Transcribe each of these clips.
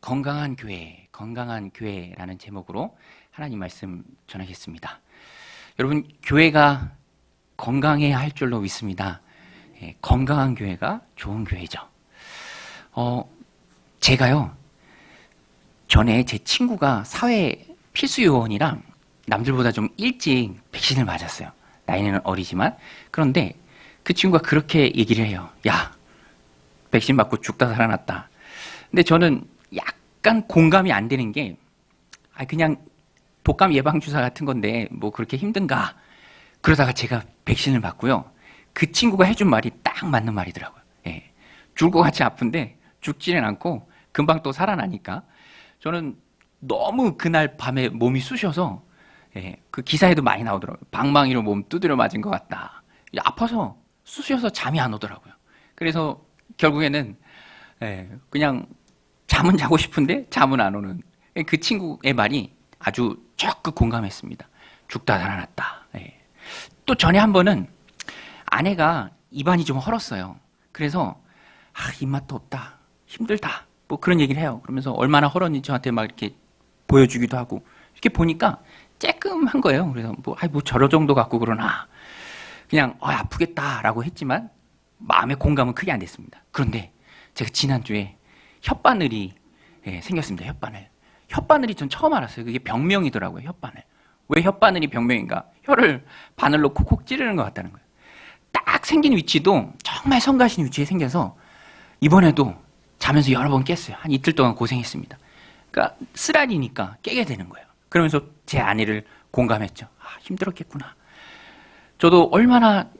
건강한 교회라는 제목으로 하나님 말씀 전하겠습니다. 여러분, 교회가 건강해야 할 줄로 믿습니다. 건강한 교회가 좋은 교회죠. 제가요, 전에 제 친구가 사회 필수 요원이랑 남들보다 좀 일찍 백신을 맞았어요. 나이는 어리지만. 그런데 그 친구가 그렇게 얘기를 해요. 야, 백신 맞고 죽다 살아났다. 근데 저는 약간 공감이 안 되는 게, 그냥 독감 예방주사 같은 건데 뭐 그렇게 힘든가. 그러다가 제가 백신을 맞고요. 그 친구가 해준 말이 딱 맞는 말이더라고요. 죽을 것 같이 아픈데 죽지는 않고 금방 또 살아나니까. 저는 너무 그날 밤에 몸이 쑤셔서, 그 기사에도 많이 나오더라고요. 방망이로 몸 두드려 맞은 것 같다. 아파서 쑤셔서 잠이 안 오더라고요. 그래서 결국에는 그냥 잠은 자고 싶은데 잠은 안 오는 그 친구의 말이 아주 적극 공감했습니다. 죽다 살아났다. 또 전에 한 번은 아내가 입안이 좀 헐었어요. 그래서 입맛도 없다, 힘들다, 뭐 그런 얘기를 해요. 그러면서 얼마나 헐었는지 저한테 막 이렇게 보여주기도 하고, 이렇게 보니까 쬐끔한 거예요. 그래서 뭐 저러 정도 갖고 그러나, 그냥 아프겠다라고 했지만 마음의 공감은 크게 안 됐습니다. 그런데 제가 지난주에 혓바늘이 생겼습니다. 혓바늘이 전 처음 알았어요. 그게 병명이더라고요. 혓바늘. 왜 혓바늘이 병명인가? 혀를 바늘로 콕콕 찌르는 것 같다는 거예요. 딱 생긴 위치도 정말 성가신 위치에 생겨서 이번에도 자면서 여러 번 깼어요. 한 이틀 동안 고생했습니다. 그러니까 쓰라리니까 깨게 되는 거예요. 그러면서 제 아내를 공감했죠. 힘들었겠구나. 저도 얼마나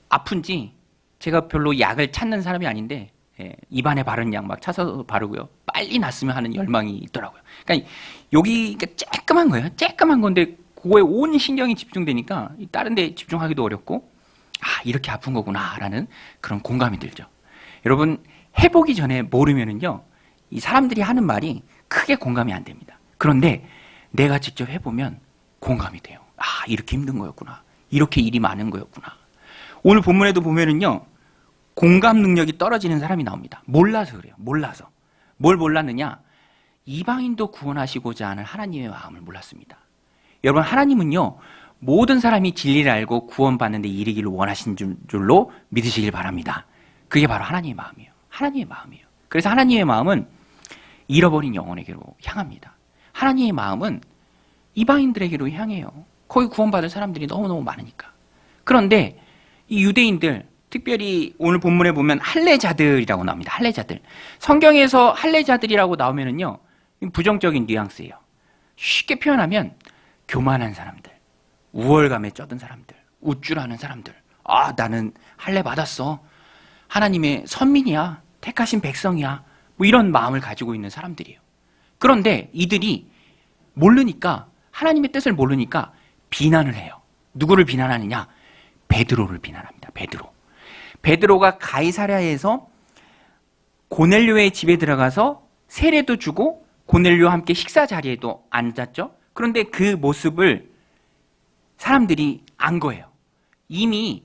아픈지, 제가 별로 약을 찾는 사람이 아닌데 입안에 바른 약 막 찾아서 바르고요. 빨리 낫으면 하는 열망이 있더라고요. 그러니까 여기가 쬐끔한 거예요. 쬐끔한 건데 그거에 온 신경이 집중되니까 다른 데 집중하기도 어렵고, 이렇게 아픈 거구나라는 그런 공감이 들죠. 여러분, 해보기 전에 모르면은요, 이 사람들이 하는 말이 크게 공감이 안 됩니다. 그런데 내가 직접 해보면 공감이 돼요. 이렇게 힘든 거였구나. 이렇게 일이 많은 거였구나. 오늘 본문에도 보면은요, 공감 능력이 떨어지는 사람이 나옵니다. 몰라서 그래요. 몰라서. 뭘 몰랐느냐? 이방인도 구원하시고자 하는 하나님의 마음을 몰랐습니다. 여러분, 하나님은요, 모든 사람이 진리를 알고 구원받는 데 이르기를 원하신 줄로 믿으시길 바랍니다. 그게 바로 하나님의 마음이에요. 하나님의 마음이에요. 그래서 하나님의 마음은 잃어버린 영혼에게로 향합니다. 하나님의 마음은 이방인들에게로 향해요. 거기 구원받을 사람들이 너무너무 많으니까. 그런데 이 유대인들, 특별히 오늘 본문에 보면 할례자들이라고 나옵니다. 할례자들. 성경에서 할례자들이라고 나오면은요, 부정적인 뉘앙스예요. 쉽게 표현하면 교만한 사람들, 우월감에 쩌든 사람들, 우쭐하는 사람들. 나는 할례 받았어. 하나님의 선민이야. 택하신 백성이야. 뭐 이런 마음을 가지고 있는 사람들이에요. 그런데 이들이 모르니까, 하나님의 뜻을 모르니까 비난을 해요. 누구를 비난하느냐? 베드로를 비난합니다. 베드로가 가이사랴에서 고넬료의 집에 들어가서 세례도 주고 고넬료와 함께 식사 자리에도 앉았죠. 그런데 그 모습을 사람들이 안 거예요. 이미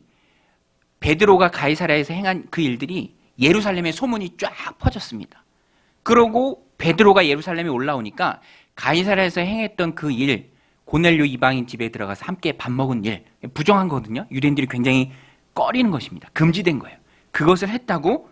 베드로가 가이사랴에서 행한 그 일들이 예루살렘에 소문이 쫙 퍼졌습니다. 그러고 베드로가 예루살렘에 올라오니까 가이사랴에서 행했던 그 일, 고넬료 이방인 집에 들어가서 함께 밥 먹은 일, 부정한 거거든요. 유대인들이 굉장히 꺼리는 것입니다. 금지된 거예요. 그것을 했다고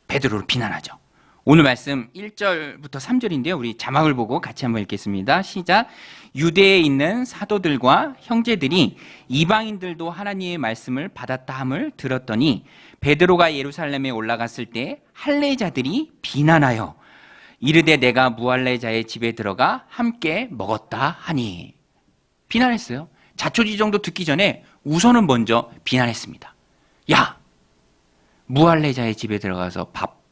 베드로를 비난하죠. 오늘 말씀 1절부터 3절인데요. 우리 자막을 보고 같이 한번 읽겠습니다. 시작. 유대에 있는 사도들과 형제들이 이방인들도 하나님의 말씀을 받았다 함을 들었더니 베드로가 예루살렘에 올라갔을 때 할례자들이 비난하여 이르되 내가 무할례자의 집에 들어가 함께 먹었다 하니. 비난했어요. 자초지종도 듣기 전에 우선은 먼저 비난했습니다. 야, 무할례자의 집에 들어가서 밥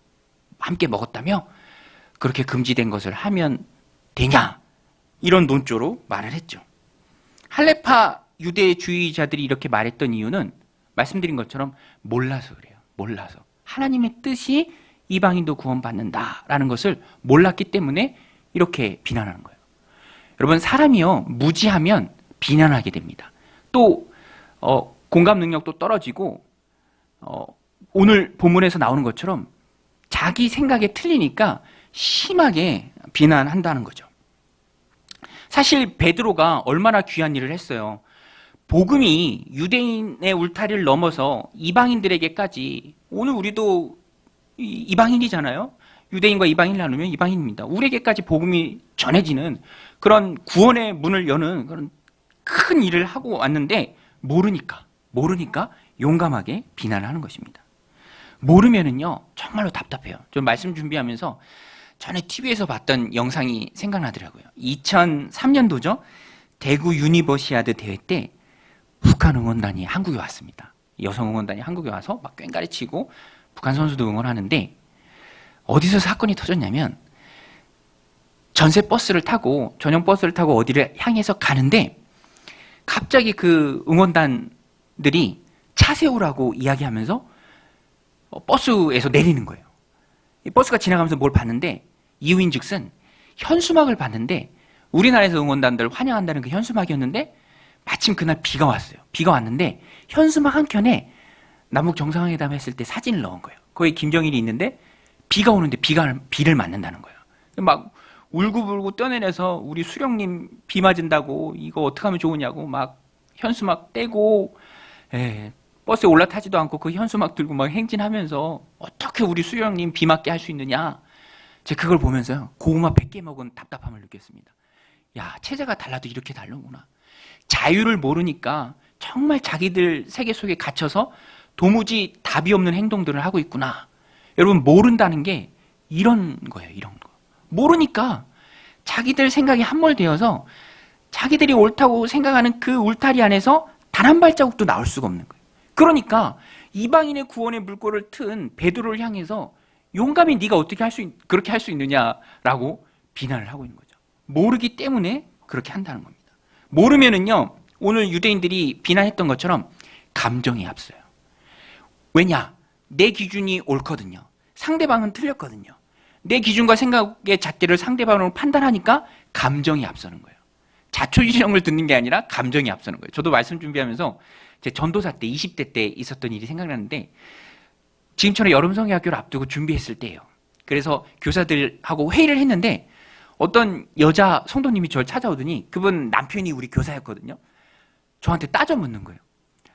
함께 먹었다며? 그렇게 금지된 것을 하면 되냐? 이런 논조로 말을 했죠. 할례파 유대주의자들이 이렇게 말했던 이유는 말씀드린 것처럼 몰라서 그래요. 몰라서. 하나님의 뜻이 이방인도 구원받는다라는 것을 몰랐기 때문에 이렇게 비난하는 거예요. 여러분, 사람이요, 무지하면 비난하게 됩니다. 또 공감 능력도 떨어지고, 오늘 본문에서 나오는 것처럼 자기 생각에 틀리니까 심하게 비난한다는 거죠. 사실 베드로가 얼마나 귀한 일을 했어요. 복음이 유대인의 울타리를 넘어서 이방인들에게까지, 오늘 우리도 이방인이잖아요. 유대인과 이방인을 나누면 이방인입니다. 우리에게까지 복음이 전해지는 그런 구원의 문을 여는 그런 큰 일을 하고 왔는데 모르니까 용감하게 비난을 하는 것입니다. 모르면은요 정말로 답답해요. 좀 말씀 준비하면서 전에 TV에서 봤던 영상이 생각나더라고요. 2003년도죠. 대구 유니버시아드 대회 때 북한 응원단이 한국에 왔습니다. 여성 응원단이 한국에 와서 막 꽹가리 치고 북한 선수도 응원하는데, 어디서 사건이 터졌냐면 전세 버스를 타고, 전용 버스를 타고 어디를 향해서 가는데 갑자기 그 응원단들이 차 세우라고 이야기하면서 버스에서 내리는 거예요. 이 버스가 지나가면서 뭘 봤는데, 이유인즉슨 현수막을 봤는데, 우리나라에서 응원단들 환영한다는 그 현수막이었는데 마침 그날 비가 왔어요. 비가 왔는데 현수막 한 켠에 남북 정상회담 했을 때 사진을 넣은 거예요. 거기 김정일이 있는데 비가 오는데 비를 맞는다는 거예요. 막 울고불고 떠내려서 우리 수령님 비 맞은다고 이거 어떻게 하면 좋으냐고 막 현수막 떼고, 버스에 올라타지도 않고 그 현수막 들고 막 행진하면서 어떻게 우리 수령님 비 맞게 할 수 있느냐. 제가 그걸 보면서요 고구마 100개 먹은 답답함을 느꼈습니다. 야, 체제가 달라도 이렇게 다르구나. 자유를 모르니까 정말 자기들 세계 속에 갇혀서 도무지 답이 없는 행동들을 하고 있구나. 여러분, 모른다는 게 이런 거예요. 이런 거. 모르니까 자기들 생각이 함몰되어서 자기들이 옳다고 생각하는 그 울타리 안에서 단 한 발자국도 나올 수가 없는 거예요. 그러니까 이방인의 구원의 물꼬를 튼 베드로를 향해서 용감히 네가 어떻게 그렇게 할 수 있느냐라고 비난을 하고 있는 거죠. 모르기 때문에 그렇게 한다는 겁니다. 모르면은요, 오늘 유대인들이 비난했던 것처럼 감정이 앞서요. 왜냐? 내 기준이 옳거든요. 상대방은 틀렸거든요. 내 기준과 생각의 잣대를 상대방으로 판단하니까 감정이 앞서는 거예요. 자초지종을 듣는 게 아니라 감정이 앞서는 거예요. 저도 말씀 준비하면서 제 전도사 때 20대 때 있었던 일이 생각나는데, 지금처럼 여름성경학교를 앞두고 준비했을 때예요. 그래서 교사들하고 회의를 했는데 어떤 여자 성도님이 저를 찾아오더니, 그분 남편이 우리 교사였거든요. 저한테 따져 묻는 거예요.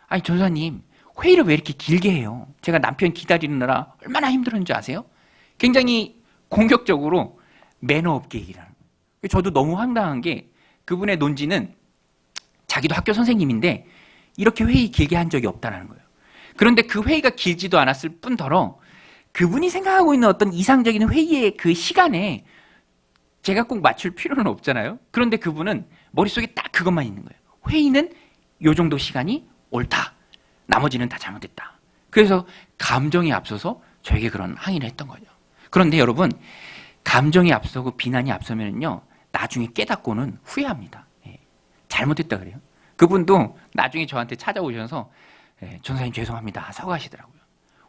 아니, 전사님, 회의를 왜 이렇게 길게 해요? 제가 남편 기다리느라 얼마나 힘들었는지 아세요? 굉장히 공격적으로 매너 없게 얘기를 하는 거예요. 저도 너무 황당한 게, 그분의 논지는 자기도 학교 선생님인데 이렇게 회의 길게 한 적이 없다는 거예요. 그런데 그 회의가 길지도 않았을 뿐더러 그분이 생각하고 있는 어떤 이상적인 회의의 그 시간에 제가 꼭 맞출 필요는 없잖아요. 그런데 그분은 머릿속에 딱 그것만 있는 거예요. 회의는 요 정도 시간이 옳다. 나머지는 다 잘못됐다. 그래서 감정이 앞서서 저에게 그런 항의를 했던 거죠. 그런데 여러분, 감정이 앞서고 비난이 앞서면요, 나중에 깨닫고는 후회합니다. 잘못했다 그래요. 그분도 나중에 저한테 찾아오셔서 전사님 죄송합니다 사과하시더라고요.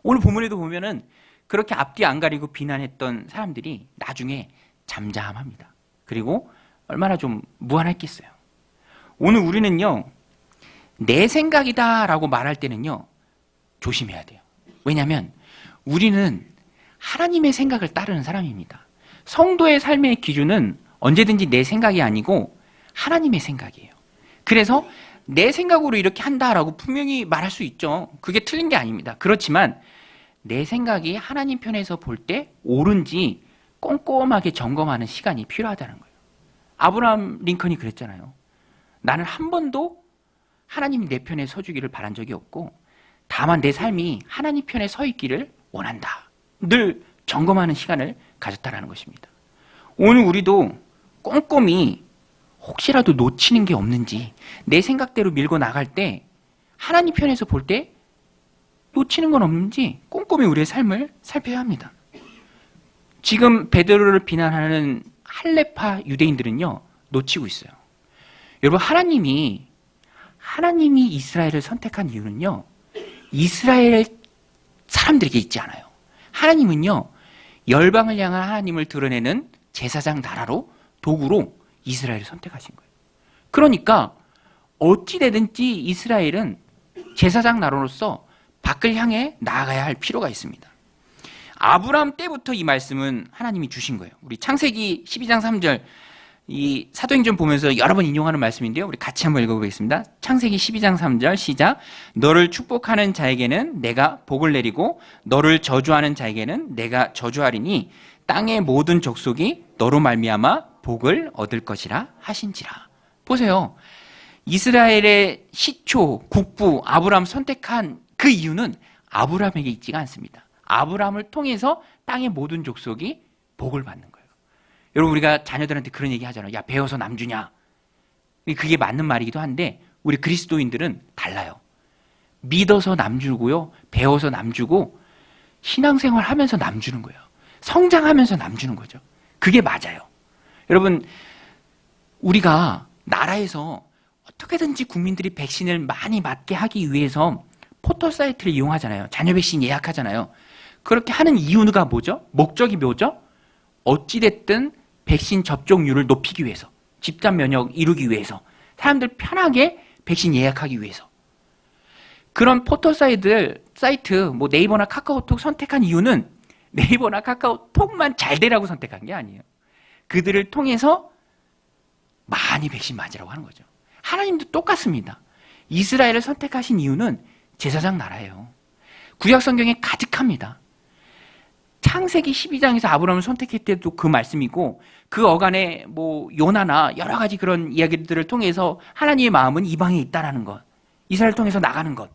오늘 본문에도 보면은 그렇게 앞뒤 안 가리고 비난했던 사람들이 나중에 잠잠합니다. 그리고 얼마나 좀 무한했겠어요. 오늘 우리는요, 내 생각이다라고 말할 때는요 조심해야 돼요. 왜냐하면 우리는 하나님의 생각을 따르는 사람입니다. 성도의 삶의 기준은 언제든지 내 생각이 아니고 하나님의 생각이에요. 그래서 내 생각으로 이렇게 한다라고 분명히 말할 수 있죠. 그게 틀린 게 아닙니다. 그렇지만 내 생각이 하나님 편에서 볼 때 옳은지 꼼꼼하게 점검하는 시간이 필요하다는 거예요. 아브라함 링컨이 그랬잖아요. 나는 한 번도 하나님이 내 편에 서주기를 바란 적이 없고 다만 내 삶이 하나님 편에 서 있기를 원한다. 늘 점검하는 시간을 가졌다라는 것입니다. 오늘 우리도 꼼꼼히 혹시라도 놓치는 게 없는지, 내 생각대로 밀고 나갈 때 하나님 편에서 볼 때 놓치는 건 없는지 꼼꼼히 우리의 삶을 살펴야 합니다. 지금 베드로를 비난하는 할레파 유대인들은요 놓치고 있어요. 여러분, 하나님이 이스라엘을 선택한 이유는요 이스라엘 사람들에게 있지 않아요. 하나님은요 열방을 향한 하나님을 드러내는 제사장 나라로, 도구로 이스라엘을 선택하신 거예요. 그러니까 어찌되든지 이스라엘은 제사장 나라로서 밖을 향해 나아가야 할 필요가 있습니다. 아브라함 때부터 이 말씀은 하나님이 주신 거예요. 우리 창세기 12장 3절, 이 사도행전 보면서 여러 번 인용하는 말씀인데요. 우리 같이 한번 읽어보겠습니다. 창세기 12장 3절 시작. 너를 축복하는 자에게는 내가 복을 내리고 너를 저주하는 자에게는 내가 저주하리니 땅의 모든 족속이 너로 말미암아 복을 얻을 것이라 하신지라. 보세요. 이스라엘의 시초, 국부, 아브라함 선택한 그 이유는 아브라함에게 있지가 않습니다. 아브라함을 통해서 땅의 모든 족속이 복을 받는 거예요. 여러분, 우리가 자녀들한테 그런 얘기 하잖아요. 야, 배워서 남 주냐. 그게 맞는 말이기도 한데 우리 그리스도인들은 달라요. 믿어서 남 주고요. 배워서 남 주고 신앙생활 하면서 남 주는 거예요. 성장하면서 남 주는 거죠. 그게 맞아요. 여러분, 우리가 나라에서 어떻게든지 국민들이 백신을 많이 맞게 하기 위해서 포털 사이트를 이용하잖아요. 자녀 백신 예약하잖아요. 그렇게 하는 이유가 뭐죠? 목적이 뭐죠? 어찌됐든 백신 접종률을 높이기 위해서, 집단 면역 이루기 위해서, 사람들 편하게 백신 예약하기 위해서. 그런 포털 사이트, 뭐 네이버나 카카오톡 선택한 이유는 네이버나 카카오톡만 잘 되라고 선택한 게 아니에요. 그들을 통해서 많이 백신 맞으라고 하는 거죠. 하나님도 똑같습니다. 이스라엘을 선택하신 이유는 제사장 나라예요. 구약 성경에 가득합니다. 창세기 12장에서 아브라함을 선택할 때도 그 말씀이고, 그 어간에 뭐 요나나 여러 가지 그런 이야기들을 통해서 하나님의 마음은 이방에 있다라는 것, 이스라엘을 통해서 나가는 것.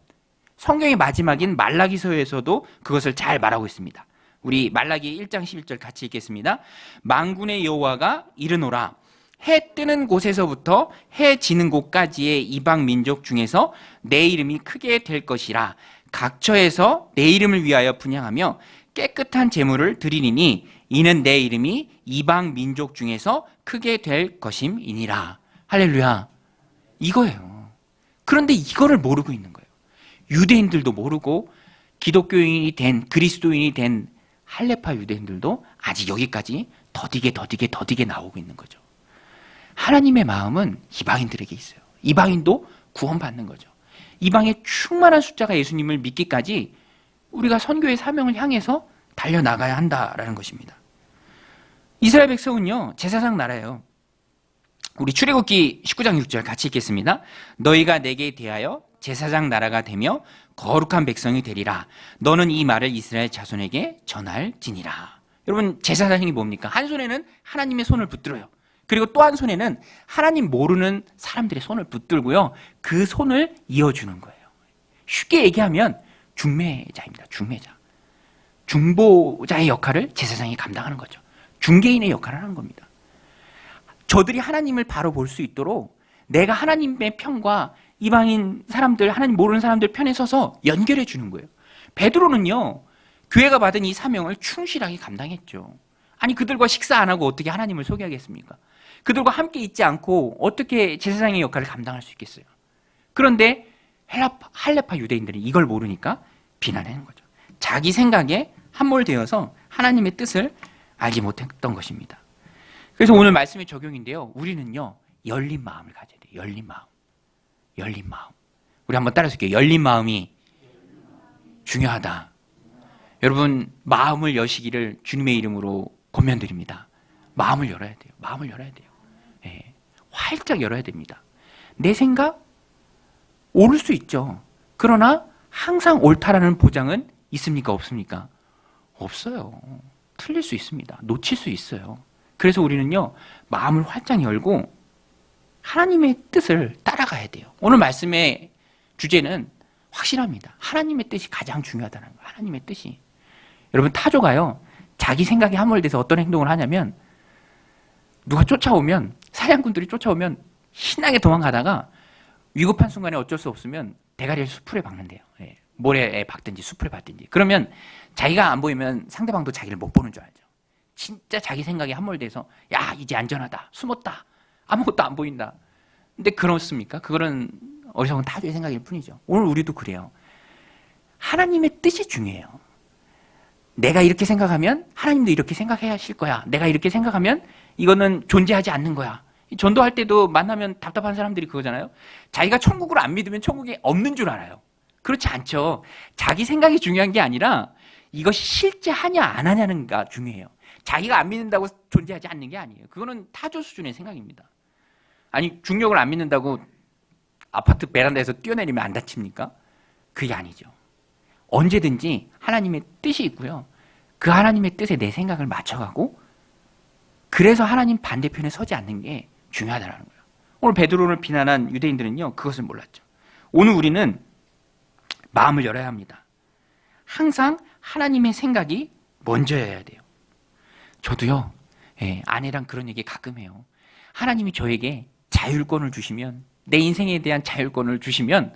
성경의 마지막인 말라기서에서도 그것을 잘 말하고 있습니다. 우리 말라기 1장 11절 같이 읽겠습니다. 만군의 여호와가 이르노라. 해 뜨는 곳에서부터 해 지는 곳까지의 이방 민족 중에서 내 이름이 크게 될 것이라. 각처에서 내 이름을 위하여 분향하며 깨끗한 제물을 드리니 이는 내 이름이 이방 민족 중에서 크게 될 것임이니라. 할렐루야. 이거예요. 그런데 이거를 모르고 있는 거예요. 유대인들도 모르고 기독교인이 된, 그리스도인이 된 할레파 유대인들도 아직 여기까지 더디게 나오고 있는 거죠. 하나님의 마음은 이방인들에게 있어요. 이방인도 구원받는 거죠. 이방의 충만한 숫자가 예수님을 믿기까지 우리가 선교의 사명을 향해서 달려나가야 한다라는 것입니다. 이스라엘 백성은요, 제사장 나라예요. 우리 출애굽기 19장 6절 같이 읽겠습니다. 너희가 내게 대하여 제사장 나라가 되며 거룩한 백성이 되리라. 너는 이 말을 이스라엘 자손에게 전할지니라. 여러분, 제사장이 뭡니까? 한 손에는 하나님의 손을 붙들어요. 그리고 또 한 손에는 하나님 모르는 사람들의 손을 붙들고요, 그 손을 이어주는 거예요. 쉽게 얘기하면 중매자입니다. 중매자. 중보자의 역할을 제사장이 감당하는 거죠. 중개인의 역할을 하는 겁니다. 저들이 하나님을 바로 볼 수 있도록 내가 하나님의 편과 이방인 사람들, 하나님 모르는 사람들 편에 서서 연결해 주는 거예요. 베드로는요, 교회가 받은 이 사명을 충실하게 감당했죠. 아니, 그들과 식사 안 하고 어떻게 하나님을 소개하겠습니까? 그들과 함께 있지 않고 어떻게 제사장의 역할을 감당할 수 있겠어요? 그런데 할레파 유대인들이 이걸 모르니까 비난하는 거죠. 자기 생각에 함몰되어서 하나님의 뜻을 알지 못했던 것입니다. 그래서 오늘 말씀의 적용인데요, 우리는요, 열린 마음을 가져야 돼요. 열린 마음. 열린 마음. 우리 한번 따라서 할게요. 열린 마음이 중요하다. 여러분, 마음을 여시기를 주님의 이름으로 권면드립니다. 마음을 열어야 돼요. 마음을 열어야 돼요. 네. 활짝 열어야 됩니다. 내 생각 옳을 수 있죠. 그러나 항상 옳다라는 보장은 있습니까? 없습니까? 없어요. 틀릴 수 있습니다. 놓칠 수 있어요. 그래서 우리는요, 마음을 활짝 열고 하나님의 뜻을 따라가야 돼요. 오늘 말씀의 주제는 확실합니다. 하나님의 뜻이 가장 중요하다는 거예요. 하나님의 뜻이. 여러분, 타조가요, 자기 생각에 함몰돼서 어떤 행동을 하냐면, 누가 쫓아오면, 사냥꾼들이 쫓아오면 신나게 도망가다가 위급한 순간에 어쩔 수 없으면 대가리를 수풀에 박는데요. 예. 모래에 박든지 수풀에 박든지. 그러면 자기가 안 보이면 상대방도 자기를 못 보는 줄 알죠. 진짜 자기 생각에 함몰돼서, 야, 이제 안전하다, 숨었다, 아무것도 안 보인다. 근데 그렇습니까? 그거는 어리석은 타조의 생각일 뿐이죠. 오늘 우리도 그래요. 하나님의 뜻이 중요해요. 내가 이렇게 생각하면 하나님도 이렇게 생각해야 하실 거야. 내가 이렇게 생각하면 이거는 존재하지 않는 거야. 전도할 때도 만나면 답답한 사람들이 그거잖아요. 자기가 천국을 안 믿으면 천국에 없는 줄 알아요. 그렇지 않죠. 자기 생각이 중요한 게 아니라 이것이 실제하냐 안 하냐는가 중요해요. 자기가 안 믿는다고 존재하지 않는 게 아니에요. 그거는 타조 수준의 생각입니다. 아니 중력을 안 믿는다고 아파트 베란다에서 뛰어내리면 안 다칩니까? 그게 아니죠. 언제든지 하나님의 뜻이 있고요. 그 하나님의 뜻에 내 생각을 맞춰가고 그래서 하나님 반대편에 서지 않는 게 중요하다는 거예요. 오늘 베드로를 비난한 유대인들은요. 그것을 몰랐죠. 오늘 우리는 마음을 열어야 합니다. 항상 하나님의 생각이 먼저여야 돼요. 저도요. 아내랑 그런 얘기 가끔 해요. 하나님이 저에게 자율권을 주시면 내 인생에 대한 자율권을 주시면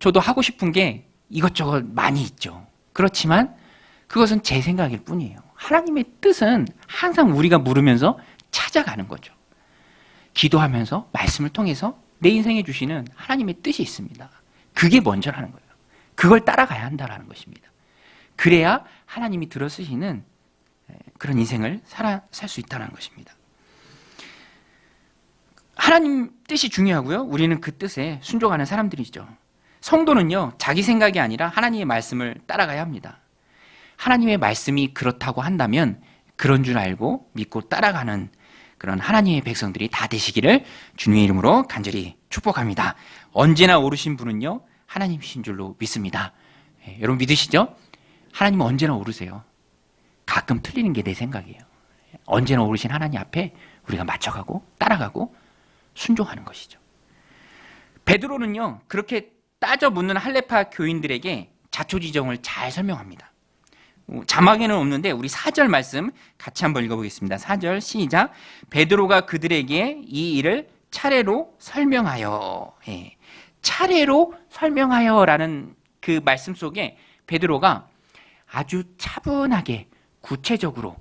저도 하고 싶은 게 이것저것 많이 있죠. 그렇지만 그것은 제 생각일 뿐이에요. 하나님의 뜻은 항상 우리가 물으면서 찾아가는 거죠. 기도하면서 말씀을 통해서 내 인생에 주시는 하나님의 뜻이 있습니다. 그게 먼저라는 거예요. 그걸 따라가야 한다는 것입니다. 그래야 하나님이 들어쓰시는 그런 인생을 살 수 있다는 것입니다. 하나님 뜻이 중요하고요. 우리는 그 뜻에 순종하는 사람들이죠. 성도는요, 자기 생각이 아니라 하나님의 말씀을 따라가야 합니다. 하나님의 말씀이 그렇다고 한다면 그런 줄 알고 믿고 따라가는 그런 하나님의 백성들이 다 되시기를 주님의 이름으로 간절히 축복합니다. 언제나 오르신 분은요, 하나님이신 줄로 믿습니다. 여러분 믿으시죠? 하나님은 언제나 오르세요. 가끔 틀리는 게 내 생각이에요. 언제나 오르신 하나님 앞에 우리가 맞춰가고 따라가고 순종하는 것이죠. 베드로는요, 그렇게 따져 묻는 할레파 교인들에게 자초지종을 잘 설명합니다. 자막에는 없는데 우리 4절 말씀 같이 한번 읽어보겠습니다. 4절 시작. 베드로가 그들에게 이 일을 차례로 설명하여. 차례로 설명하여라는 그 말씀 속에 베드로가 아주 차분하게 구체적으로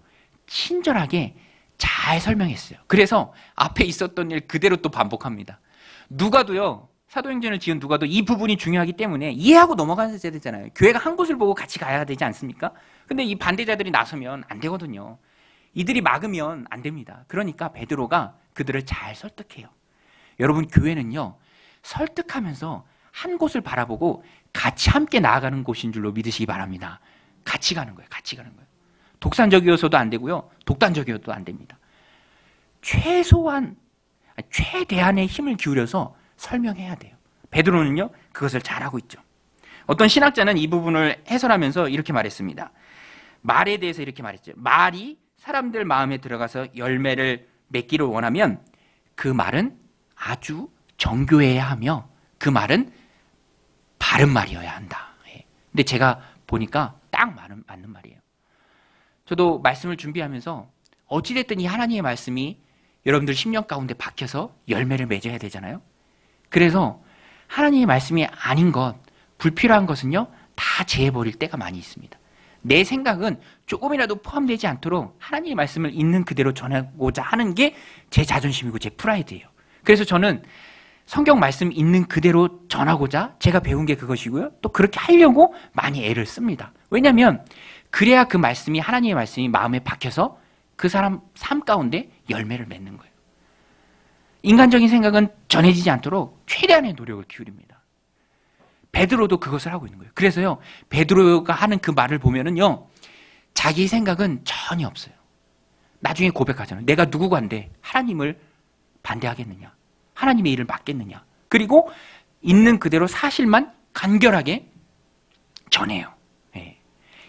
친절하게 잘 설명했어요. 그래서 앞에 있었던 일 그대로 또 반복합니다. 누가도요. 사도행전을 지은 누가도 이 부분이 중요하기 때문에 이해하고 넘어가야 되잖아요. 교회가 한 곳을 보고 같이 가야 되지 않습니까? 근데 이 반대자들이 나서면 안 되거든요. 이들이 막으면 안 됩니다. 그러니까 베드로가 그들을 잘 설득해요. 여러분 교회는요. 설득하면서 한 곳을 바라보고 같이 함께 나아가는 곳인 줄로 믿으시기 바랍니다. 같이 가는 거예요. 같이 가는 거예요. 독산적이어서도 안 되고요. 독단적이어도 안 됩니다. 최대한의 힘을 기울여서 설명해야 돼요. 베드로는요, 그것을 잘하고 있죠. 어떤 신학자는 이 부분을 해설하면서 이렇게 말했습니다. 말에 대해서 이렇게 말했죠. 말이 사람들 마음에 들어가서 열매를 맺기를 원하면 그 말은 아주 정교해야 하며 그 말은 바른 말이어야 한다. 근데 제가 보니까 딱 맞는 말이에요. 저도 말씀을 준비하면서 어찌됐든 이 하나님의 말씀이 여러분들 심령 가운데 박혀서 열매를 맺어야 되잖아요. 그래서 하나님의 말씀이 아닌 것, 불필요한 것은요, 다 제해버릴 때가 많이 있습니다. 내 생각은 조금이라도 포함되지 않도록 하나님의 말씀을 있는 그대로 전하고자 하는 게 제 자존심이고 제 프라이드예요. 그래서 저는 성경 말씀 있는 그대로 전하고자 제가 배운 게 그것이고요. 또 그렇게 하려고 많이 애를 씁니다. 왜냐하면 그래야 그 말씀이 하나님의 말씀이 마음에 박혀서 그 사람 삶 가운데 열매를 맺는 거예요. 인간적인 생각은 전해지지 않도록 최대한의 노력을 기울입니다. 베드로도 그것을 하고 있는 거예요. 그래서요, 베드로가 하는 그 말을 보면은요, 자기 생각은 전혀 없어요. 나중에 고백하잖아요. 내가 누구간데 하나님을 반대하겠느냐? 하나님의 일을 맡겠느냐? 그리고 있는 그대로 사실만 간결하게 전해요.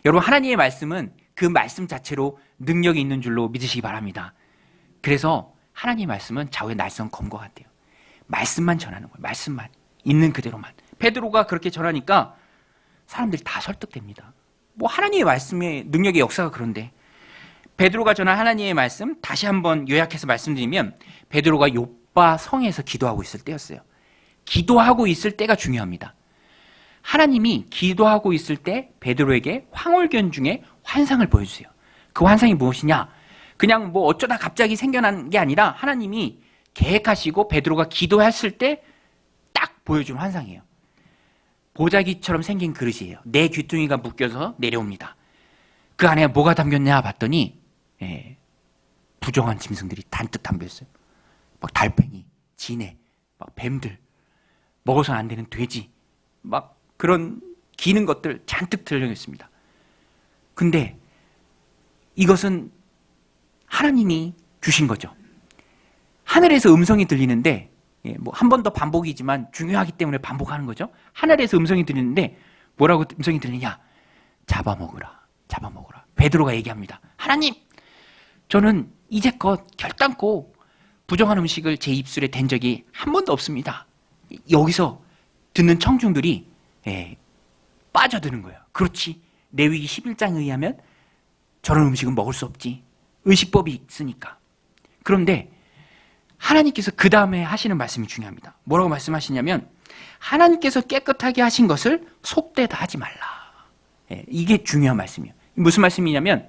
여러분, 하나님의 말씀은 그 말씀 자체로 능력이 있는 줄로 믿으시기 바랍니다. 그래서 하나님의 말씀은 좌우의 날선 검과 같아요. 말씀만 전하는 거예요. 말씀만. 있는 그대로만. 베드로가 그렇게 전하니까 사람들이 다 설득됩니다. 뭐 하나님의 말씀의 능력의 역사가 그런데 베드로가 전한 하나님의 말씀 다시 한번 요약해서 말씀드리면 베드로가 요빠 성에서 기도하고 있을 때였어요. 기도하고 있을 때가 중요합니다. 하나님이 기도하고 있을 때 베드로에게 황홀견 중에 환상을 보여주세요. 그 환상이 무엇이냐? 그냥 뭐 어쩌다 갑자기 생겨난 게 아니라 하나님이 계획하시고 베드로가 기도했을 때 딱 보여준 환상이에요. 보자기처럼 생긴 그릇이에요. 내 귀퉁이가 묶여서 내려옵니다. 그 안에 뭐가 담겼냐 봤더니 부정한 짐승들이 잔뜩 담겨있어요. 막 달팽이, 지네, 막 뱀들, 먹어서는 안 되는 돼지, 막 그런 기는 것들 잔뜩 들려있습니다. 근데 이것은 하나님이 주신 거죠. 하늘에서 음성이 들리는데, 뭐 한 번 더 반복이지만 중요하기 때문에 반복하는 거죠. 하늘에서 음성이 들리는데 뭐라고 음성이 들리냐? 잡아먹으라, 잡아먹으라. 베드로가 얘기합니다. 하나님, 저는 이제껏 결단코 부정한 음식을 제 입술에 댄 적이 한 번도 없습니다. 여기서 듣는 청중들이 빠져드는 거예요. 그렇지, 레위기 11장에 의하면 저런 음식은 먹을 수 없지. 의식법이 있으니까. 그런데 하나님께서 그 다음에 하시는 말씀이 중요합니다. 뭐라고 말씀하시냐면 하나님께서 깨끗하게 하신 것을 속되다 하지 말라. 이게 중요한 말씀이에요. 무슨 말씀이냐면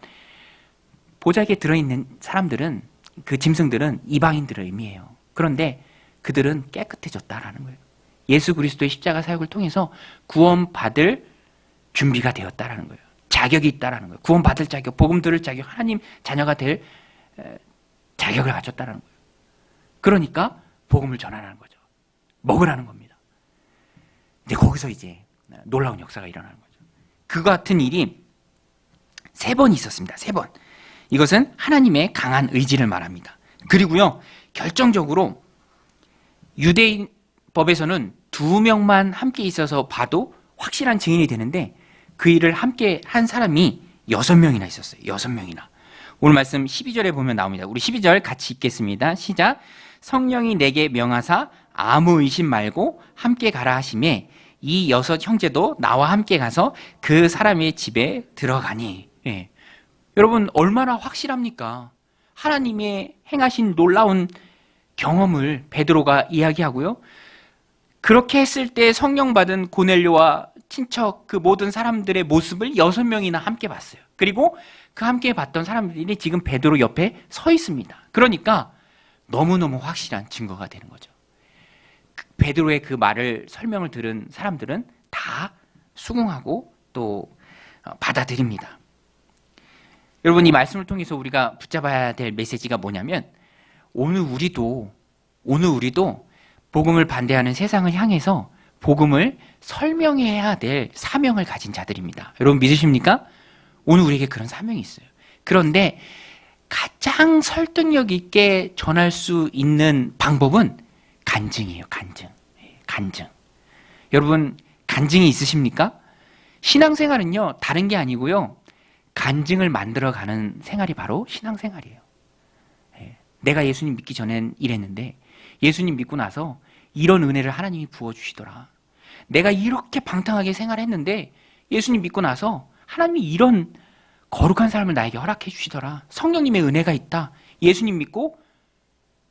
보자기에 들어있는 사람들은, 그 짐승들은 이방인들을 의미해요. 그런데 그들은 깨끗해졌다라는 거예요. 예수 그리스도의 십자가 사역을 통해서 구원받을 준비가 되었다라는 거예요. 자격이 있다라는 거예요. 구원받을 자격, 복음 들을 자격, 하나님 자녀가 될 자격을 가졌다라는 거예요. 그러니까 복음을 전하라는 거죠. 먹으라는 겁니다. 근데 거기서 이제 놀라운 역사가 일어나는 거죠. 그 같은 일이 3번 있었습니다. 3번. 이것은 하나님의 강한 의지를 말합니다. 그리고요, 결정적으로 유대인 법에서는 2명만 함께 있어서 봐도 확실한 증인이 되는데 그 일을 함께 한 사람이 6명이나 있었어요. 6명이나. 오늘 말씀 12절에 보면 나옵니다. 우리 12절 같이 읽겠습니다. 시작. 성령이 내게 명하사 아무 의심 말고 함께 가라 하시매 이 6 형제도 나와 함께 가서 그 사람의 집에 들어가니. 여러분, 얼마나 확실합니까? 하나님의 행하신 놀라운 경험을 베드로가 이야기하고요. 그렇게 했을 때 성령 받은 고넬료와 친척, 그 모든 사람들의 모습을 6명이나 함께 봤어요. 그리고 그 함께 봤던 사람들이 지금 베드로 옆에 서 있습니다. 그러니까 너무너무 확실한 증거가 되는 거죠. 베드로의 그 말을, 설명을 들은 사람들은 다 수긍하고 또 받아들입니다. 여러분, 이 말씀을 통해서 우리가 붙잡아야 될 메시지가 뭐냐면 오늘 우리도 복음을 반대하는 세상을 향해서 복음을 설명해야 될 사명을 가진 자들입니다. 여러분 믿으십니까? 오늘 우리에게 그런 사명이 있어요. 그런데 가장 설득력 있게 전할 수 있는 방법은 간증이에요. 간증. 여러분, 간증이 있으십니까? 신앙생활은요, 다른 게 아니고요, 간증을 만들어가는 생활이 바로 신앙생활이에요. 내가 예수님 믿기 전엔 이랬는데 예수님 믿고 나서 이런 은혜를 하나님이 부어주시더라. 내가 이렇게 방탕하게 생활했는데 예수님 믿고 나서 하나님이 이런 거룩한 삶을 나에게 허락해 주시더라. 성령님의 은혜가 있다. 예수님 믿고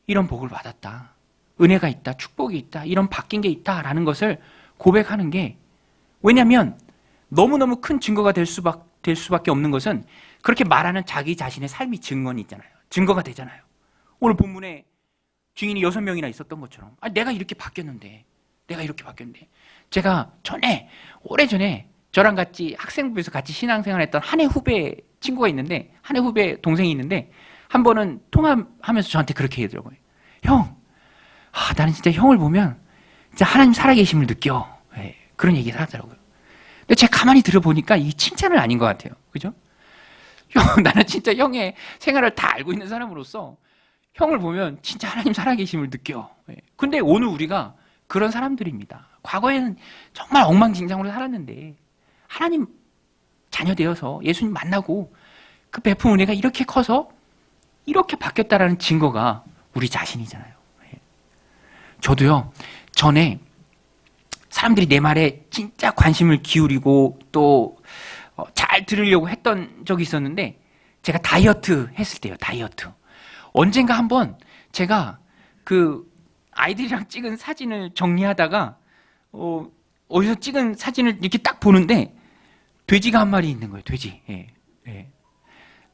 이런 복을 받았다. 은혜가 있다. 축복이 있다. 이런 바뀐 게 있다라는 것을 고백하는 게, 왜냐하면 너무너무 큰 증거가 될 수밖에 없는 것은 그렇게 말하는 자기 자신의 삶이 증거는 있잖아요. 증거가 되잖아요. 오늘 본문에 증인이 6명이나 있었던 것처럼, 내가 이렇게 바뀌었는데, 제가 오래전에 저랑 같이 학생부에서 같이 신앙생활했던 한 해 후배 친구가 있는데, 한 해 후배 동생이 있는데, 한 번은 통화하면서 저한테 그렇게 얘기하더라고요. 형, 나는 진짜 형을 보면 진짜 하나님 살아계심을 느껴. 그런 얘기를 하더라고요. 근데 제가 가만히 들어보니까 이 칭찬은 아닌 것 같아요. 그죠? 나는 진짜 형의 생활을 다 알고 있는 사람으로서 형을 보면 진짜 하나님 살아계심을 느껴. 근데 오늘 우리가 그런 사람들입니다. 과거에는 정말 엉망진창으로 살았는데 하나님 자녀 되어서 예수님 만나고 그 베푼 은혜가 이렇게 커서 이렇게 바뀌었다라는 증거가 우리 자신이잖아요. 저도요, 전에 사람들이 내 말에 진짜 관심을 기울이고 또 잘 들으려고 했던 적이 있었는데, 제가 다이어트 했을 때요, 다이어트. 언젠가 한번 제가 그 아이들이랑 찍은 사진을 정리하다가 어디서 찍은 사진을 이렇게 딱 보는데 돼지가 한 마리 있는 거예요. 돼지.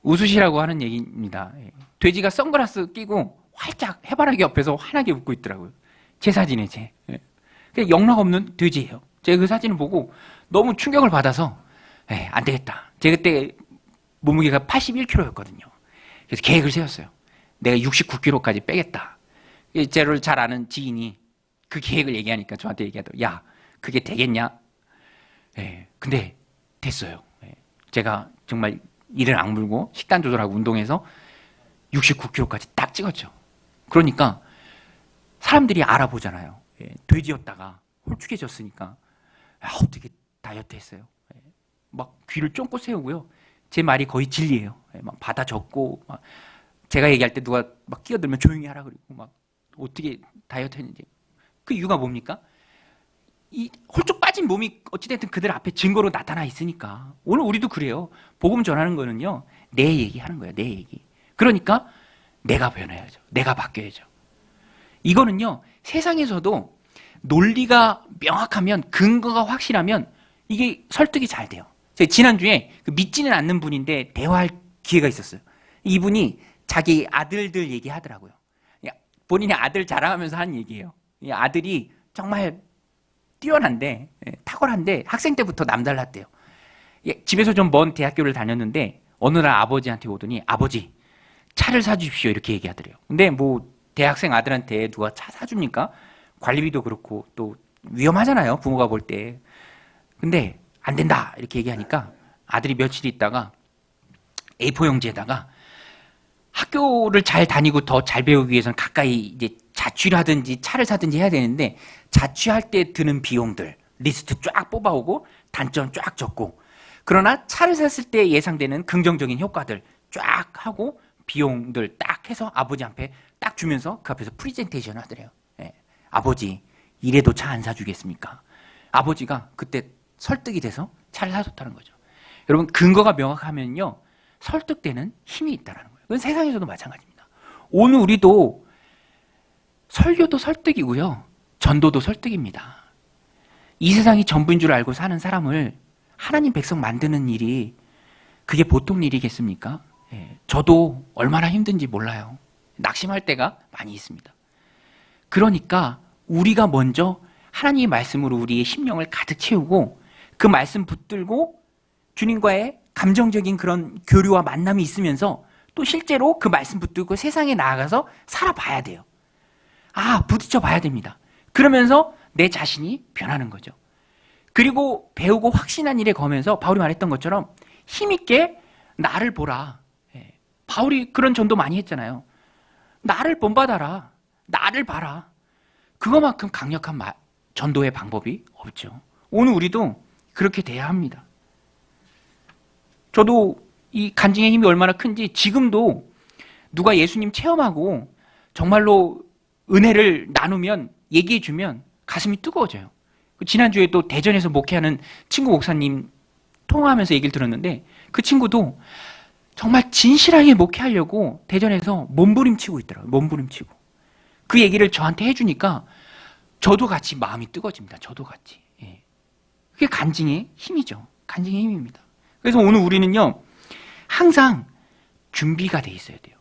웃으시라고 하는 얘기입니다. 돼지가 선글라스 끼고 활짝 해바라기 옆에서 환하게 웃고 있더라고요. 제 사진에 그냥 영락 없는 돼지예요. 제가 그 사진을 보고 너무 충격을 받아서 안 되겠다. 제가 그때 몸무게가 81kg였거든요. 그래서 계획을 세웠어요. 내가 69kg까지 빼겠다. 저를 잘 아는 지인이 그 계획을 얘기하니까 저한테 얘기하더라고요. 야, 그게 되겠냐? 근데 됐어요. 제가 정말 이를 악물고 식단 조절하고 운동해서 69kg까지 딱 찍었죠. 그러니까 사람들이 알아보잖아요. 돼지였다가 홀쭉해졌으니까 어떻게 다이어트 했어요. 막 귀를 쫑긋 세우고요. 제 말이 거의 진리예요. 막 받아 적고 막 제가 얘기할 때 누가 막 끼어들면 조용히 하라 그러고 막 어떻게 다이어트 했는지. 그 이유가 뭡니까? 이 홀쭉 빠진 몸이 어찌됐든 그들 앞에 증거로 나타나 있으니까. 오늘 우리도 그래요. 복음 전하는 거는요, 내 얘기하는 거예요. 내 얘기. 그러니까 내가 변해야죠. 내가 바뀌어야죠. 이거는요, 세상에서도 논리가 명확하면, 근거가 확실하면 이게 설득이 잘 돼요. 제가 지난주에 그 믿지는 않는 분인데 대화할 기회가 있었어요. 이분이 자기 아들들 얘기하더라고요. 본인의 아들 자랑하면서 하는 얘기예요. 이 아들이 정말 뛰어난데, 탁월한데 학생 때부터 남달랐대요. 집에서 좀 먼 대학교를 다녔는데 어느 날 아버지한테 오더니 아버지 차를 사주십시오 이렇게 얘기하더래요. 근데 뭐 대학생 아들한테 누가 차 사줍니까? 관리비도 그렇고 또 위험하잖아요, 부모가 볼 때. 근데 안 된다 이렇게 얘기하니까 아들이 며칠 있다가 A4 용지에다가 학교를 잘 다니고 더 잘 배우기 위해서는 가까이 이제 자취를 하든지 차를 사든지 해야 되는데 자취할 때 드는 비용들 리스트 쫙 뽑아오고 단점 쫙 적고, 그러나 차를 샀을 때 예상되는 긍정적인 효과들 쫙 하고 비용들 딱 해서 아버지 앞에 딱 주면서 그 앞에서 프리젠테이션 하더래요. 아버지 이래도 차 안 사주겠습니까? 아버지가 그때 설득이 돼서 차를 사줬다는 거죠. 여러분, 근거가 명확하면요 설득되는 힘이 있다는 거예요. 그건 세상에서도 마찬가지입니다. 오늘 우리도 설교도 설득이고요, 전도도 설득입니다. 이 세상이 전부인 줄 알고 사는 사람을 하나님 백성 만드는 일이 그게 보통 일이겠습니까? 저도 얼마나 힘든지 몰라요. 낙심할 때가 많이 있습니다. 그러니까 우리가 먼저 하나님의 말씀으로 우리의 심령을 가득 채우고 그 말씀 붙들고 주님과의 감정적인 그런 교류와 만남이 있으면서 또 실제로 그 말씀 붙들고 세상에 나아가서 살아봐야 돼요. 부딪혀 봐야 됩니다. 그러면서 내 자신이 변하는 거죠. 그리고 배우고 확신한 일에 거면서 바울이 말했던 것처럼 힘있게 나를 보라. 바울이 그런 전도 많이 했잖아요. 나를 본받아라. 나를 봐라. 그거만큼 강력한 전도의 방법이 없죠. 오늘 우리도 그렇게 돼야 합니다. 저도 이 간증의 힘이 얼마나 큰지 지금도 누가 예수님 체험하고 정말로 은혜를 나누면 얘기해주면 가슴이 뜨거워져요. 지난주에 또 대전에서 목회하는 친구 목사님 통화하면서 얘기를 들었는데 그 친구도 정말 진실하게 목회하려고 대전에서 몸부림치고 있더라고요. 몸부림치고. 그 얘기를 저한테 해주니까 저도 같이 마음이 뜨거워집니다. 저도 같이. 그게 간증의 힘이죠. 간증의 힘입니다. 그래서 오늘 우리는요 항상 준비가 돼 있어야 돼요.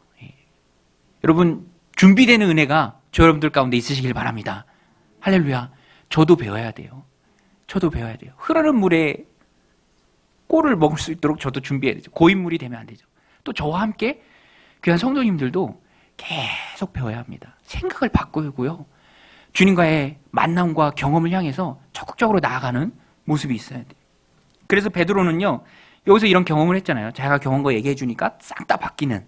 여러분, 준비되는 은혜가 저 여러분들 가운데 있으시길 바랍니다. 할렐루야. 저도 배워야 돼요. 저도 배워야 돼요. 흐르는 물에 꼴을 먹을 수 있도록 저도 준비해야 되죠. 고인물이 되면 안 되죠. 또 저와 함께 귀한 성도님들도 계속 배워야 합니다. 생각을 바꾸고요, 주님과의 만남과 경험을 향해서 적극적으로 나아가는 모습이 있어야 돼요. 그래서 베드로는요 여기서 이런 경험을 했잖아요. 자기가 경험한 거 얘기해 주니까 싹 다 바뀌는.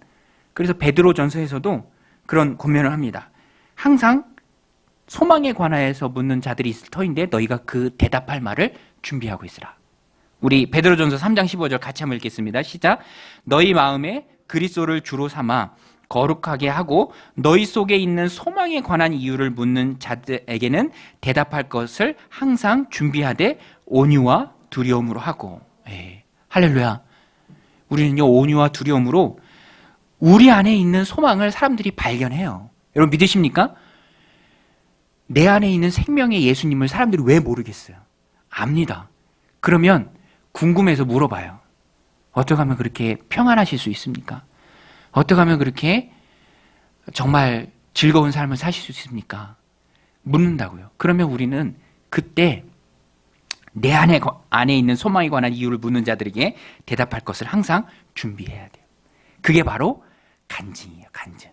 그래서 베드로 전서에서도 그런 권면을 합니다. 항상 소망에 관하여서 묻는 자들이 있을 터인데 너희가 그 대답할 말을 준비하고 있으라. 우리 베드로전서 3장 15절 같이 한번 읽겠습니다. 시작. 너희 마음에 그리스도를 주로 삼아 거룩하게 하고 너희 속에 있는 소망에 관한 이유를 묻는 자들에게는 대답할 것을 항상 준비하되 온유와 두려움으로 하고. 할렐루야. 우리는요 온유와 두려움으로 우리 안에 있는 소망을 사람들이 발견해요. 여러분 믿으십니까? 내 안에 있는 생명의 예수님을 사람들이 왜 모르겠어요? 압니다. 그러면 궁금해서 물어봐요. 어떻게 하면 그렇게 평안하실 수 있습니까? 어떻게 하면 그렇게 정말 즐거운 삶을 사실 수 있습니까? 묻는다고요. 그러면 우리는 그때 내 안에 있는 소망에 관한 이유를 묻는 자들에게 대답할 것을 항상 준비해야 돼요. 그게 바로 간증이에요. 간증.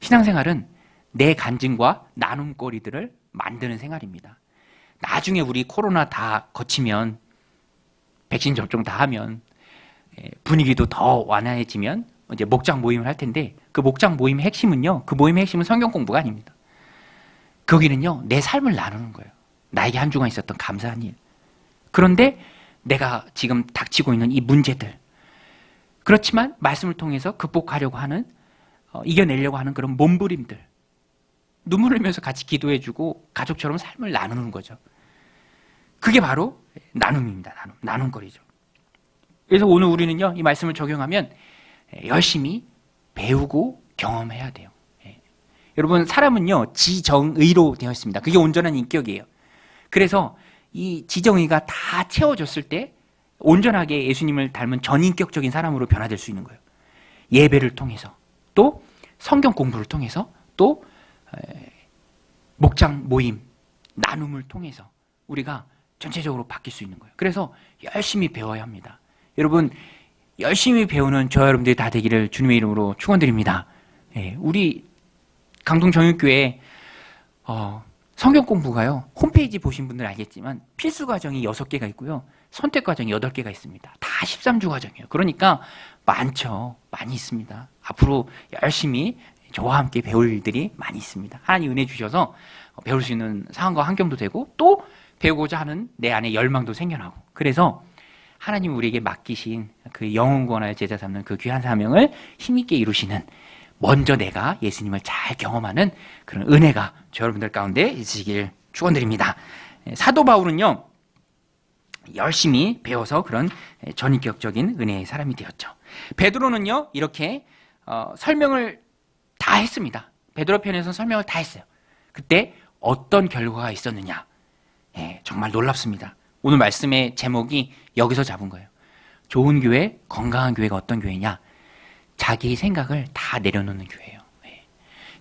신앙생활은 내 간증과 나눔거리들을 만드는 생활입니다. 나중에 우리 코로나 다 거치면 백신 접종 다 하면 분위기도 더 완화해지면 이제 목장 모임을 할 텐데 그 목장 모임의 핵심은요. 그 모임의 핵심은 성경 공부가 아닙니다. 거기는요. 내 삶을 나누는 거예요. 나에게 한 주간 있었던 감사한 일. 그런데 내가 지금 닥치고 있는 이 문제들. 그렇지만 말씀을 통해서 극복하려고 하는 이겨내려고 하는 그런 몸부림들. 눈물 흘리면서 같이 기도해주고 가족처럼 삶을 나누는 거죠. 그게 바로 나눔입니다. 나눔거리죠. 그래서 오늘 우리는요. 이 말씀을 적용하면 열심히 배우고 경험해야 돼요. 여러분 사람은요. 지정의로 되어 있습니다. 그게 온전한 인격이에요. 그래서 이 지정의가 다 채워졌을 때 온전하게 예수님을 닮은 전인격적인 사람으로 변화될 수 있는 거예요. 예배를 통해서 또 성경 공부를 통해서 또 목장 모임 나눔을 통해서 우리가 전체적으로 바뀔 수 있는 거예요. 그래서 열심히 배워야 합니다. 여러분 열심히 배우는 저와 여러분들이 다 되기를 주님의 이름으로 축원드립니다. 우리 강동정육교회 성경 공부가요. 홈페이지 보신 분들 알겠지만 필수 과정이 6개가 있고요. 선택 과정이 8개가 있습니다. 다 13주 과정이에요. 그러니까 많죠. 많이 있습니다. 앞으로 열심히 저와 함께 배울 일들이 많이 있습니다. 하나님 은혜 주셔서 배울 수 있는 상황과 환경도 되고 또 배우고자 하는 내 안에 열망도 생겨나고 그래서 하나님 우리에게 맡기신 그 영혼권하여 제자 삼는 그 귀한 사명을 힘있게 이루시는 먼저 내가 예수님을 잘 경험하는 그런 은혜가 저 여러분들 가운데 있으시길 축원드립니다. 사도 바울은요 열심히 배워서 그런 전인격적인 은혜의 사람이 되었죠. 베드로는요 이렇게 설명을 다 했습니다. 베드로 편에서 설명을 다 했어요. 그때 어떤 결과가 있었느냐? 정말 놀랍습니다. 오늘 말씀의 제목이 여기서 잡은 거예요. 좋은 교회, 건강한 교회가 어떤 교회냐? 자기 생각을 다 내려놓는 교회예요.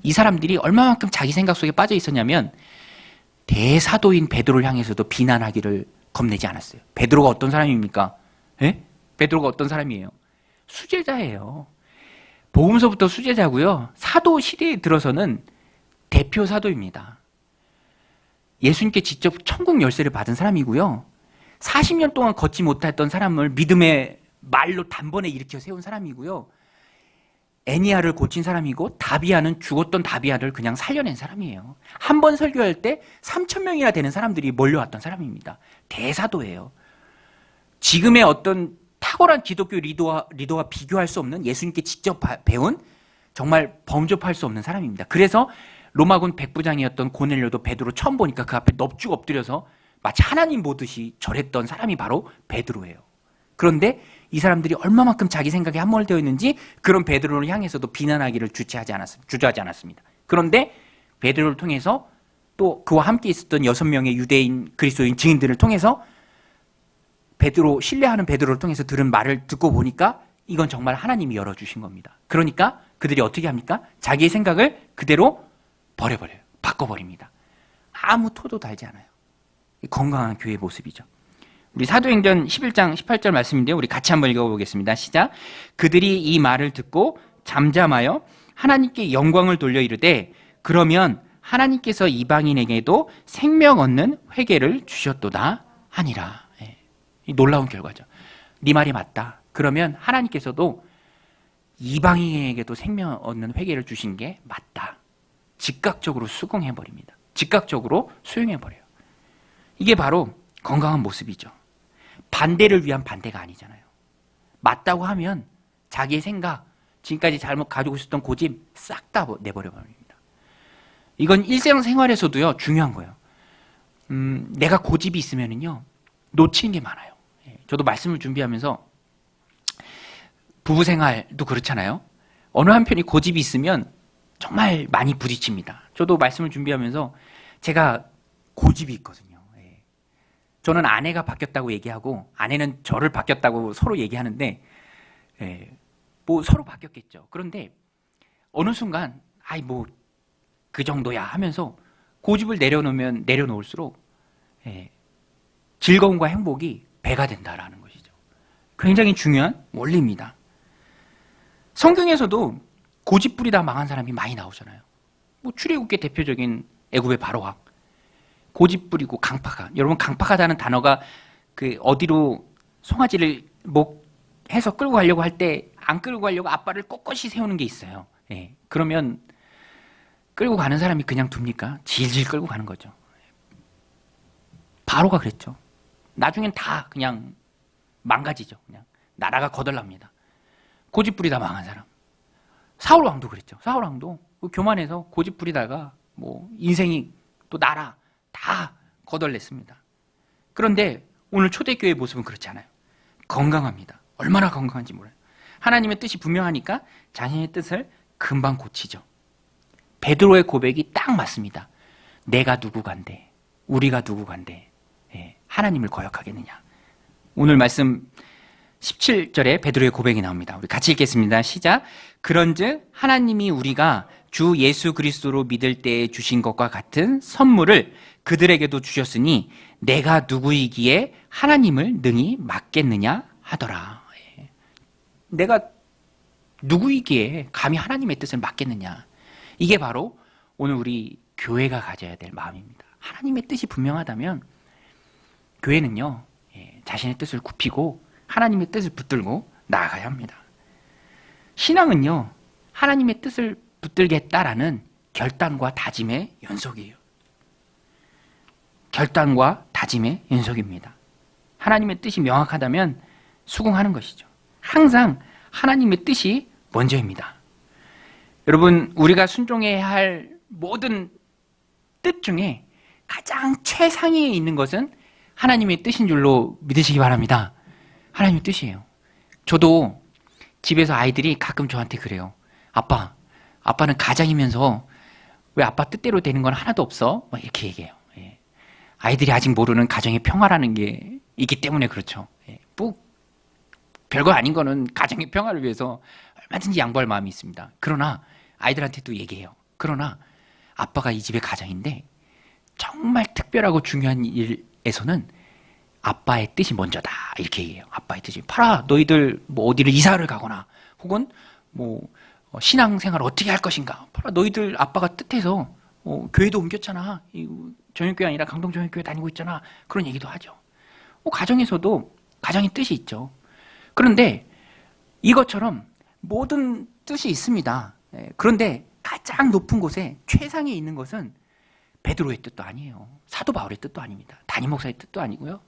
이 사람들이 얼마만큼 자기 생각 속에 빠져 있었냐면 대사도인 베드로를 향해서도 비난하기를 겁내지 않았어요. 베드로가 어떤 사람입니까? 베드로가 어떤 사람이에요? 수제자예요. 복음서부터 수제자고요. 사도 시대에 들어서는 대표 사도입니다. 예수님께 직접 천국 열쇠를 받은 사람이고요. 40년 동안 걷지 못했던 사람을 믿음의 말로 단번에 일으켜 세운 사람이고요. 애니아를 고친 사람이고 다비아는 죽었던 다비아를 그냥 살려낸 사람이에요. 한 번 설교할 때 3,000명이나 되는 사람들이 몰려왔던 사람입니다. 대사도예요. 지금의 어떤 탁월한 기독교 리더와 비교할 수 없는 예수님께 직접 배운 정말 범접할 수 없는 사람입니다. 그래서 로마군 백부장이었던 고넬료도 베드로 처음 보니까 그 앞에 넙죽 엎드려서 마치 하나님 보듯이 절했던 사람이 바로 베드로예요. 그런데 이 사람들이 얼마만큼 자기 생각에 함몰되어 있는지 그런 베드로를 향해서도 비난하기를 주저하지 않았습니다. 그런데 베드로를 통해서 또 그와 함께 있었던 6명의 유대인 그리스도인 증인들을 통해서 베드로 신뢰하는 베드로를 통해서 들은 말을 듣고 보니까 이건 정말 하나님이 열어주신 겁니다. 그러니까 그들이 어떻게 합니까? 자기의 생각을 그대로 버려버려요. 바꿔버립니다. 아무 토도 달지 않아요. 건강한 교회의 모습이죠. 우리 사도행전 11장 18절 말씀인데요. 우리 같이 한번 읽어보겠습니다. 시작. 그들이 이 말을 듣고 잠잠하여 하나님께 영광을 돌려 이르되 그러면 하나님께서 이방인에게도 생명 얻는 회개를 주셨도다 하니라. 이 놀라운 결과죠. 네 말이 맞다. 그러면 하나님께서도 이방인에게도 생명 얻는 회개를 주신 게 맞다. 즉각적으로 수긍해버립니다. 즉각적으로 수용해버려요. 이게 바로 건강한 모습이죠. 반대를 위한 반대가 아니잖아요. 맞다고 하면 자기의 생각, 지금까지 잘못 가지고 있었던 고집 싹 다 내버려 버립니다. 이건 일상생활에서도요 중요한 거예요. 내가 고집이 있으면은요 놓치는 게 많아요. 저도 말씀을 준비하면서 부부 생활도 그렇잖아요. 어느 한편이 고집이 있으면 정말 많이 부딪힙니다. 저도 말씀을 준비하면서 제가 고집이 있거든요. 저는 아내가 바뀌었다고 얘기하고 아내는 저를 바뀌었다고 서로 얘기하는데 뭐 서로 바뀌었겠죠. 그런데 어느 순간 아이 뭐 그 정도야 하면서 고집을 내려놓을수록 즐거움과 행복이 배가 된다라는 것이죠. 굉장히 중요한 원리입니다. 성경에서도 고집 부리다 망한 사람이 많이 나오잖아요. 뭐 출애굽기의 대표적인 애굽의 바로왕, 고집 부리고 강팍한. 여러분 강팍하다는 단어가 그 어디로 송아지를 목 해서 끌고 가려고 할 때 안 끌고 가려고 아빠를 꼿꼿이 세우는 게 있어요. 예. 그러면 끌고 가는 사람이 그냥 둡니까? 질질 끌고 가는 거죠. 바로가 그랬죠. 나중엔 다 그냥 망가지죠. 그냥 나라가 거덜납니다. 고집 부리다 망한 사람. 사울 왕도 그랬죠. 사울 왕도 교만해서 고집 부리다가 뭐 인생이 또 나라 다 거덜냈습니다. 그런데 오늘 초대교회의 모습은 그렇지 않아요. 건강합니다. 얼마나 건강한지 몰라요. 하나님의 뜻이 분명하니까 자신의 뜻을 금방 고치죠. 베드로의 고백이 딱 맞습니다. 내가 누구간데, 우리가 누구간데 하나님을 거역하겠느냐. 오늘 말씀 17절에 베드로의 고백이 나옵니다. 우리 같이 읽겠습니다. 시작. 그런즉 하나님이 우리가 주 예수 그리스도로 믿을 때에 주신 것과 같은 선물을 그들에게도 주셨으니 내가 누구이기에 하나님을 능히 맡겠느냐 하더라. 내가 누구이기에 감히 하나님의 뜻을 맡겠느냐. 이게 바로 오늘 우리 교회가 가져야 될 마음입니다. 하나님의 뜻이 분명하다면 교회는요, 자신의 뜻을 굽히고 하나님의 뜻을 붙들고 나아가야 합니다. 신앙은요, 하나님의 뜻을 붙들겠다라는 결단과 다짐의 연속이에요. 결단과 다짐의 연속입니다. 하나님의 뜻이 명확하다면 수긍하는 것이죠. 항상 하나님의 뜻이 먼저입니다. 여러분, 우리가 순종해야 할 모든 뜻 중에 가장 최상위에 있는 것은 하나님의 뜻인 줄로 믿으시기 바랍니다. 하나님의 뜻이에요. 저도 집에서 아이들이 가끔 저한테 그래요. 아빠는 가장이면서 왜 아빠 뜻대로 되는 건 하나도 없어? 막 이렇게 얘기해요. 아이들이 아직 모르는 가정의 평화라는 게 있기 때문에 그렇죠. 뭐 별거 아닌 거는 가정의 평화를 위해서 얼마든지 양보할 마음이 있습니다. 그러나 아이들한테도 얘기해요. 그러나 아빠가 이 집의 가장인데 정말 특별하고 중요한 일에서는 아빠의 뜻이 먼저다. 이렇게 얘기해요. 아빠의 뜻이. 파라, 너희들 뭐 어디를 이사를 가거나 혹은 뭐 신앙생활을 어떻게 할 것인가. 파라, 너희들 아빠가 뜻해서 교회도 옮겼잖아. 저녁교회 아니라 강동저녁교회 다니고 있잖아. 그런 얘기도 하죠. 가정에서도 가장의 뜻이 있죠. 그런데 이것처럼 모든 뜻이 있습니다. 그런데 가장 높은 곳에 최상에 있는 것은 베드로의 뜻도 아니에요. 사도 바울의 뜻도 아닙니다. 담임 목사의 뜻도 아니고요.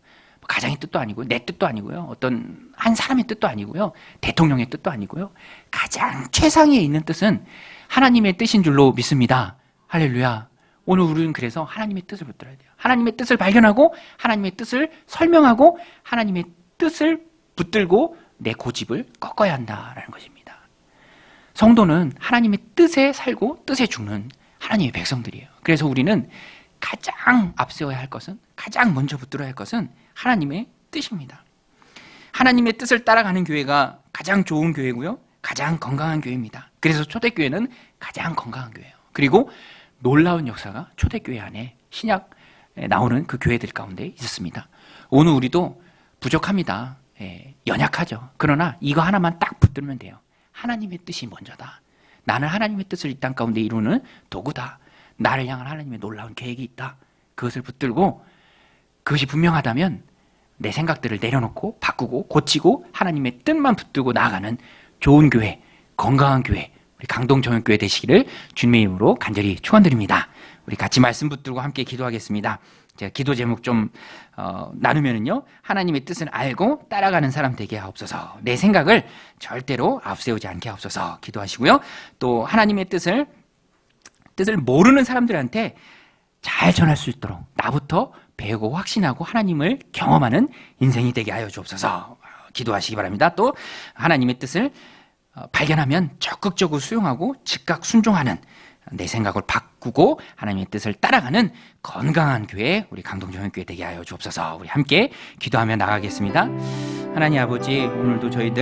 가장의 뜻도 아니고요. 내 뜻도 아니고요. 어떤 한 사람의 뜻도 아니고요. 대통령의 뜻도 아니고요. 가장 최상위에 있는 뜻은 하나님의 뜻인 줄로 믿습니다. 할렐루야. 오늘 우리는 그래서 하나님의 뜻을 붙들어야 돼요. 하나님의 뜻을 발견하고 하나님의 뜻을 설명하고 하나님의 뜻을 붙들고 내 고집을 꺾어야 한다라는 것입니다. 성도는 하나님의 뜻에 살고 뜻에 죽는 하나님의 백성들이에요. 그래서 우리는 가장 앞세워야 할 것은, 가장 먼저 붙들어야 할 것은 하나님의 뜻입니다. 하나님의 뜻을 따라가는 교회가 가장 좋은 교회고요. 가장 건강한 교회입니다. 그래서 초대교회는 가장 건강한 교회예요. 그리고 놀라운 역사가 초대교회 안에 신약에 나오는 그 교회들 가운데 있었습니다. 오늘 우리도 부족합니다. 연약하죠. 그러나 이거 하나만 딱 붙들면 돼요. 하나님의 뜻이 먼저다. 나는 하나님의 뜻을 이 땅 가운데 이루는 도구다. 나를 향한 하나님의 놀라운 계획이 있다. 그것을 붙들고 그것이 분명하다면 내 생각들을 내려놓고 바꾸고 고치고 하나님의 뜻만 붙들고 나아가는 좋은 교회, 건강한 교회, 우리 강동정연교회 되시기를 주님의 이름으로 간절히 축원드립니다. 우리 같이 말씀 붙들고 함께 기도하겠습니다. 제가 기도 제목 좀 나누면은요, 하나님의 뜻을 알고 따라가는 사람 되게 하옵소서. 내 생각을 절대로 앞세우지 않게 하옵소서. 기도하시고요. 또 하나님의 뜻을 모르는 사람들한테 잘 전할 수 있도록 나부터 배우고 확신하고 하나님을 경험하는 인생이 되게 하여 주옵소서. 기도하시기 바랍니다. 또 하나님의 뜻을 발견하면 적극적으로 수용하고 즉각 순종하는 내 생각을 바꾸고 하나님의 뜻을 따라가는 건강한 교회, 우리 강동정연교회 되게 하여 주옵소서. 우리 함께 기도하며 나가겠습니다. 하나님 아버지, 오늘도 저희들